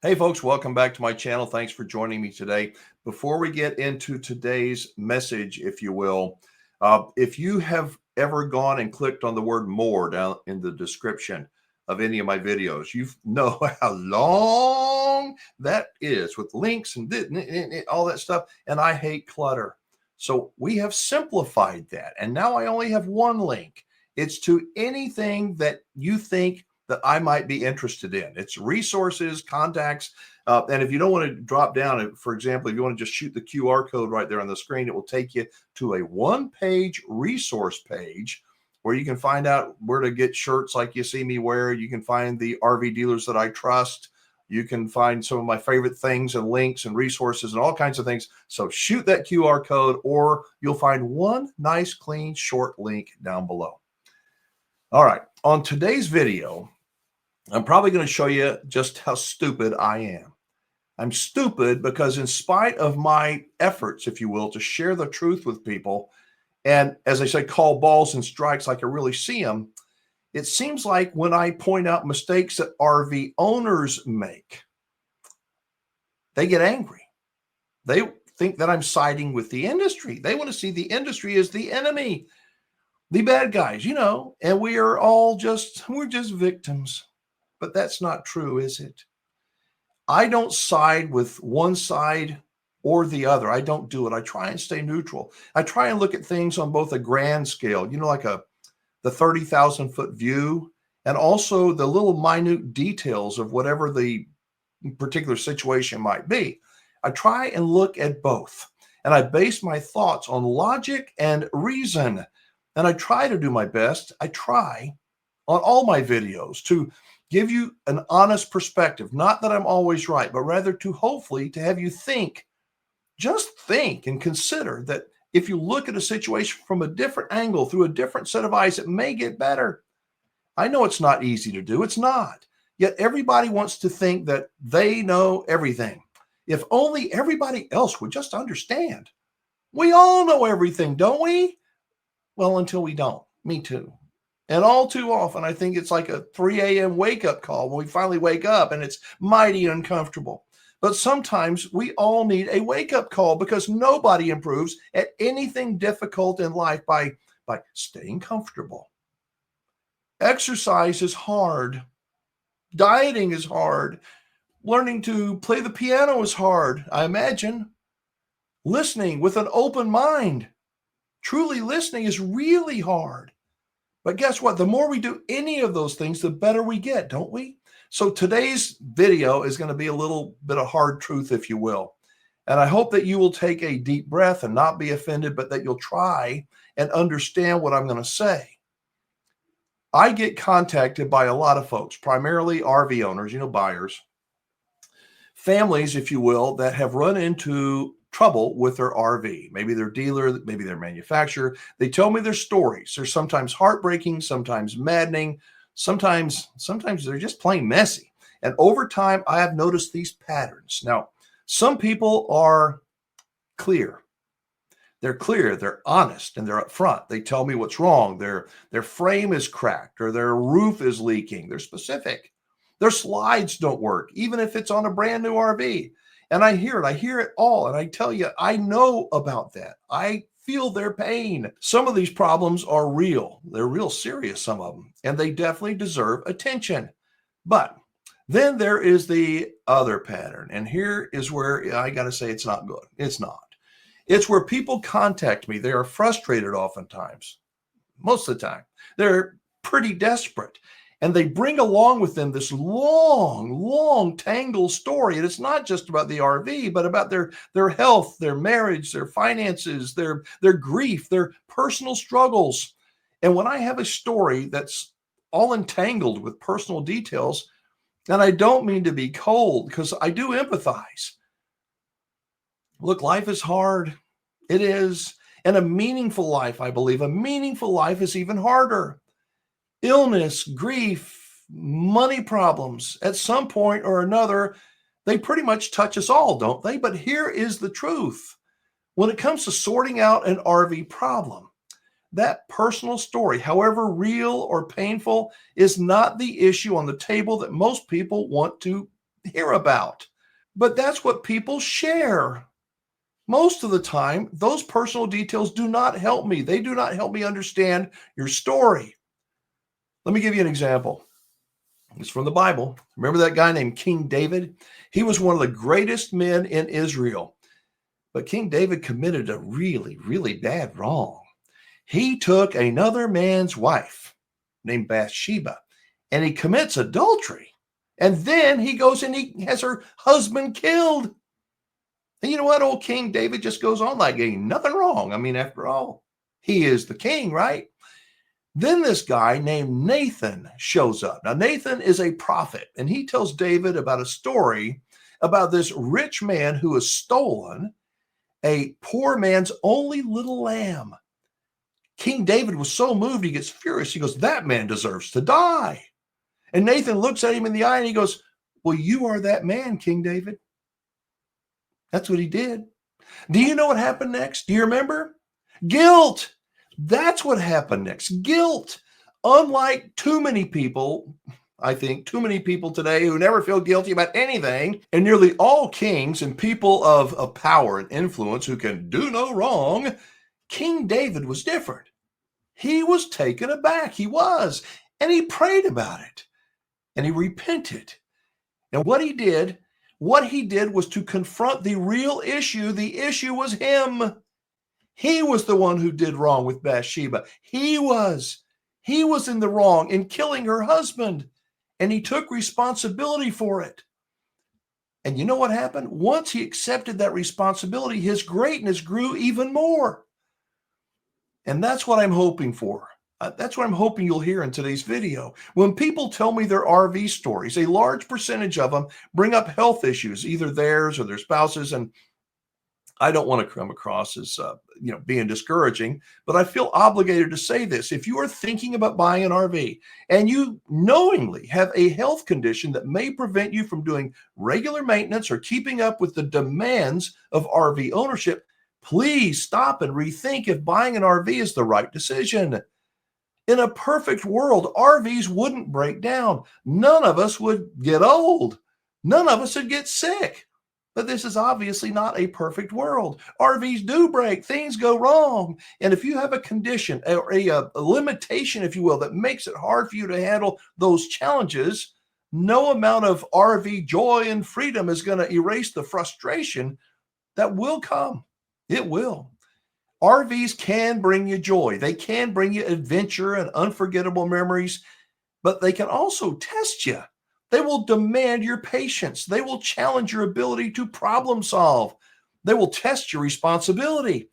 Hey folks, welcome back to my channel. Thanks for joining me today. Before we get into today's message, if you will, if you have ever gone and clicked on the word more down in the description of any of my videos, you know how long that is with links and all that stuff. And I hate clutter. So we have simplified that. And now I only have one link. It's to anything that you think that I might be interested in. It's resources, contacts, and if you don't want to drop down, for example, if you want to just shoot the QR code right there on the screen, it will take you to a one-page resource page where you can find out where to get shirts like you see me wear. You can find the RV dealers that I trust. You can find some of my favorite things and links and resources and all kinds of things. So shoot that QR code, or you'll find one nice, clean, short link down below. All right, on today's video, I'm probably going to show you just how stupid I am. I'm stupid because in spite of my efforts, if you will, to share the truth with people, and as I say, call balls and strikes like I really see them, it seems like when I point out mistakes that RV owners make, they get angry. They think that I'm siding with the industry. They want to see the industry as the enemy, the bad guys, and we are all we're just victims. But that's not true, is it? I don't side with one side or the other. I don't do it. I try and stay neutral. I try and look at things on both a grand scale, like the 30,000-foot view, and also the little minute details of whatever the particular situation might be. I try and look at both, and I base my thoughts on logic and reason, and I try to do my best. I try on all my videos to give you an honest perspective, not that I'm always right, but rather to hopefully to have you think, just think and consider that if you look at a situation from a different angle, through a different set of eyes, it may get better. I know it's not easy to do. It's not. Yet everybody wants to think that they know everything. If only everybody else would just understand. We all know everything, don't we? Well, until we don't. Me too. And all too often, I think it's like a 3 a.m. wake-up call when we finally wake up and it's mighty uncomfortable. But sometimes we all need a wake-up call because nobody improves at anything difficult in life by staying comfortable. Exercise is hard. Dieting is hard. Learning to play the piano is hard, I imagine. Listening with an open mind. Truly listening is really hard. But guess what? The more we do any of those things, the better we get, don't we? So today's video is going to be a little bit of hard truth, if you will. And I hope that you will take a deep breath and not be offended, but that you'll try and understand what I'm going to say. I get contacted by a lot of folks, primarily RV owners, buyers, families, if you will, that have run into trouble with their RV, maybe their dealer, maybe their manufacturer. They tell me their stories. They're sometimes heartbreaking, sometimes maddening, sometimes they're just plain messy. And over time, I have noticed these patterns. Now, some people are clear. They're clear, they're honest, and they're upfront. They tell me what's wrong. Their frame is cracked or their roof is leaking. They're specific. Their slides don't work, even if it's on a brand new RV. And I hear it all. And I tell you, I know about that. I feel their pain. Some of these problems are real. They're real serious, some of them, and they definitely deserve attention. But then there is the other pattern. And here is where I got to say it's not good. It's not. It's where people contact me. They are frustrated oftentimes. Most of the time. They're pretty desperate. And they bring along with them this long, tangled story. And it's not just about the RV, but about their health, their marriage, their finances, their grief, their personal struggles. And when I have a story that's all entangled with personal details, and I don't mean to be cold because I do empathize. Look, life is hard. It is. And a meaningful life, I believe, a meaningful life is even harder. Illness, grief, money problems, at some point or another, they pretty much touch us all, don't they? But here is the truth. When it comes to sorting out an RV problem, that personal story, however real or painful, is not the issue on the table that most people want to hear about. But that's what people share. Most of the time, those personal details do not help me. They do not help me understand your story. Let me give you an example. It's from the Bible. Remember that guy named King David? He was one of the greatest men in Israel. But King David committed a really, really bad wrong. He took another man's wife named Bathsheba, and he commits adultery. And then he goes and he has her husband killed. And you know what? Old King David just goes on like ain't nothing wrong. I mean, after all, he is the king, right? Then this guy named Nathan shows up. Now, Nathan is a prophet, and he tells David about a story about this rich man who has stolen a poor man's only little lamb. King David was so moved, he gets furious. He goes, that man deserves to die. And Nathan looks at him in the eye and he goes, well, you are that man, King David. That's what he did. Do you know what happened next? Do you remember? Guilt. That's what happened next. Guilt. Unlike too many people, I think, too many people today who never feel guilty about anything, and nearly all kings and people of power and influence who can do no wrong, King David was different. He was taken aback. He was. And he prayed about it. And he repented. And what he did was to confront the real issue. The issue was him. He was the one who did wrong with Bathsheba. He was in the wrong in killing her husband. And he took responsibility for it. And you know what happened? Once he accepted that responsibility, his greatness grew even more. And that's what I'm hoping for. That's what I'm hoping you'll hear in today's video. When people tell me their RV stories, a large percentage of them bring up health issues, either theirs or their spouses. And I don't want to come across as being discouraging, but I feel obligated to say this. If you are thinking about buying an RV and you knowingly have a health condition that may prevent you from doing regular maintenance or keeping up with the demands of RV ownership, please stop and rethink if buying an RV is the right decision. In a perfect world, RVs wouldn't break down. None of us would get old. None of us would get sick. But this is obviously not a perfect world. RVs do break. Things go wrong. And if you have a condition or a limitation, if you will, that makes it hard for you to handle those challenges, no amount of RV joy and freedom is going to erase the frustration that will come. It will. RVs can bring you joy. They can bring you adventure and unforgettable memories, but they can also test you. They will demand your patience. They will challenge your ability to problem solve. They will test your responsibility.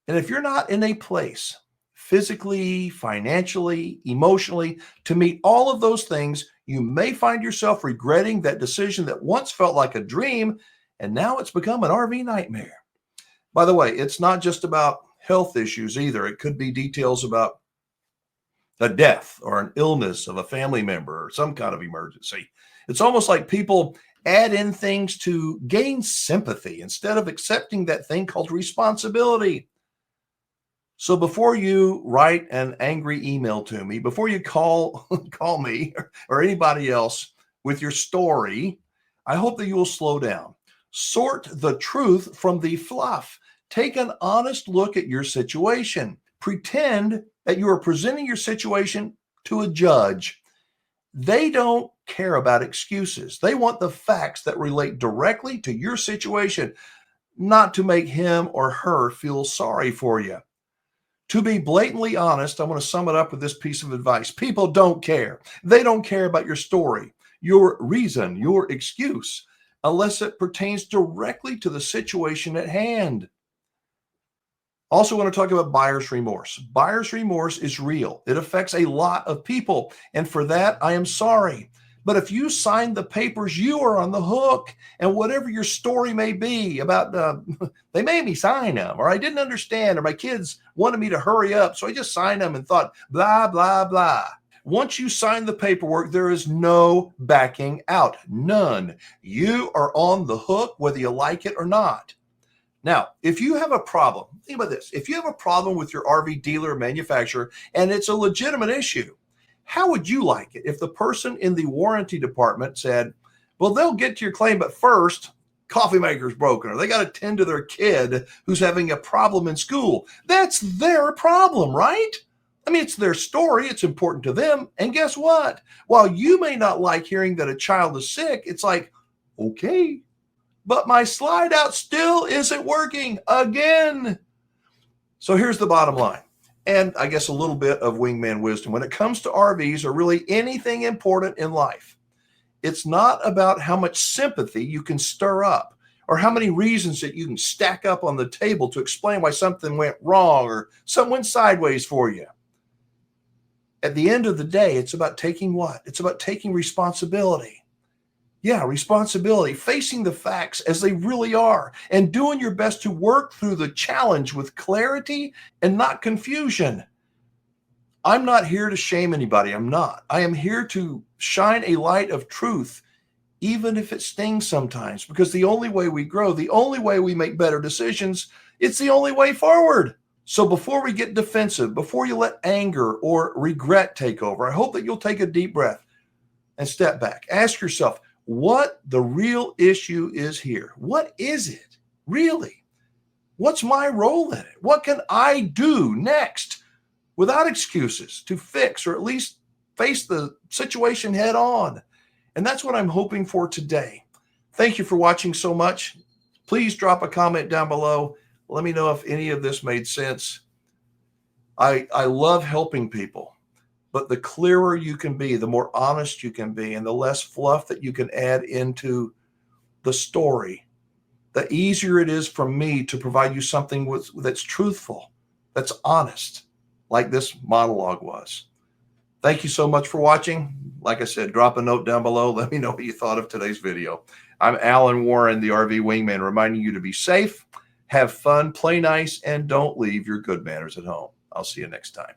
And if you're not in a place physically, financially, emotionally to meet all of those things, you may find yourself regretting that decision that once felt like a dream, and now it's become an RV nightmare. By the way, it's not just about health issues either. It could be details about a death or an illness of a family member or some kind of emergency. It's almost like people add in things to gain sympathy instead of accepting that thing called responsibility. So before you write an angry email to me, before you call me or anybody else with your story, I hope that you will slow down. Sort the truth from the fluff. Take an honest look at your situation. Pretend that you are presenting your situation to a judge. They don't care about excuses. They want the facts that relate directly to your situation, not to make him or her feel sorry for you. To be blatantly honest, I want to sum it up with this piece of advice. People don't care. They don't care about your story, your reason, your excuse, unless it pertains directly to the situation at hand. Also want to talk about buyer's remorse. Buyer's remorse is real. It affects a lot of people. And for that, I am sorry. But if you sign the papers, you are on the hook. And whatever your story may be about, they made me sign them, or I didn't understand, or my kids wanted me to hurry up, so I just signed them and thought, blah, blah, blah. Once you sign the paperwork, there is no backing out. None. You are on the hook, whether you like it or not. Now, if you have a problem, think about this. If you have a problem with your RV dealer or manufacturer and it's a legitimate issue, how would you like it if the person in the warranty department said, Well, they'll get to your claim, but first, coffee maker's broken, or they got to tend to their kid who's having a problem in school. That's their problem, right? I mean, it's their story. It's important to them. And guess what? While you may not like hearing that a child is sick, it's like, okay, but my slide out still isn't working again. So here's the bottom line. And I guess a little bit of wingman wisdom. When it comes to RVs or really anything important in life, it's not about how much sympathy you can stir up or how many reasons that you can stack up on the table to explain why something went wrong or something went sideways for you. At the end of the day, it's about taking what? It's about taking responsibility. Yeah, responsibility, facing the facts as they really are, and doing your best to work through the challenge with clarity and not confusion. I'm not here to shame anybody. I'm not. I am here to shine a light of truth, even if it stings sometimes, because the only way we grow, the only way we make better decisions, it's the only way forward. So before we get defensive, before you let anger or regret take over, I hope that you'll take a deep breath and step back. Ask yourself what the real issue is here. What is it really? What's my role in it? What can I do next without excuses to fix or at least face the situation head on? And that's what I'm hoping for today. Thank you for watching so much. Please drop a comment down below. Let me know if any of this made sense. I love helping people, but the clearer you can be, the more honest you can be, and the less fluff that you can add into the story, the easier it is for me to provide you something that's truthful, that's honest, like this monologue was. Thank you so much for watching. Like I said, drop a note down below. Let me know what you thought of today's video. I'm Alan Warren, the RV Wingman, reminding you to be safe, have fun, play nice, and don't leave your good manners at home. I'll see you next time.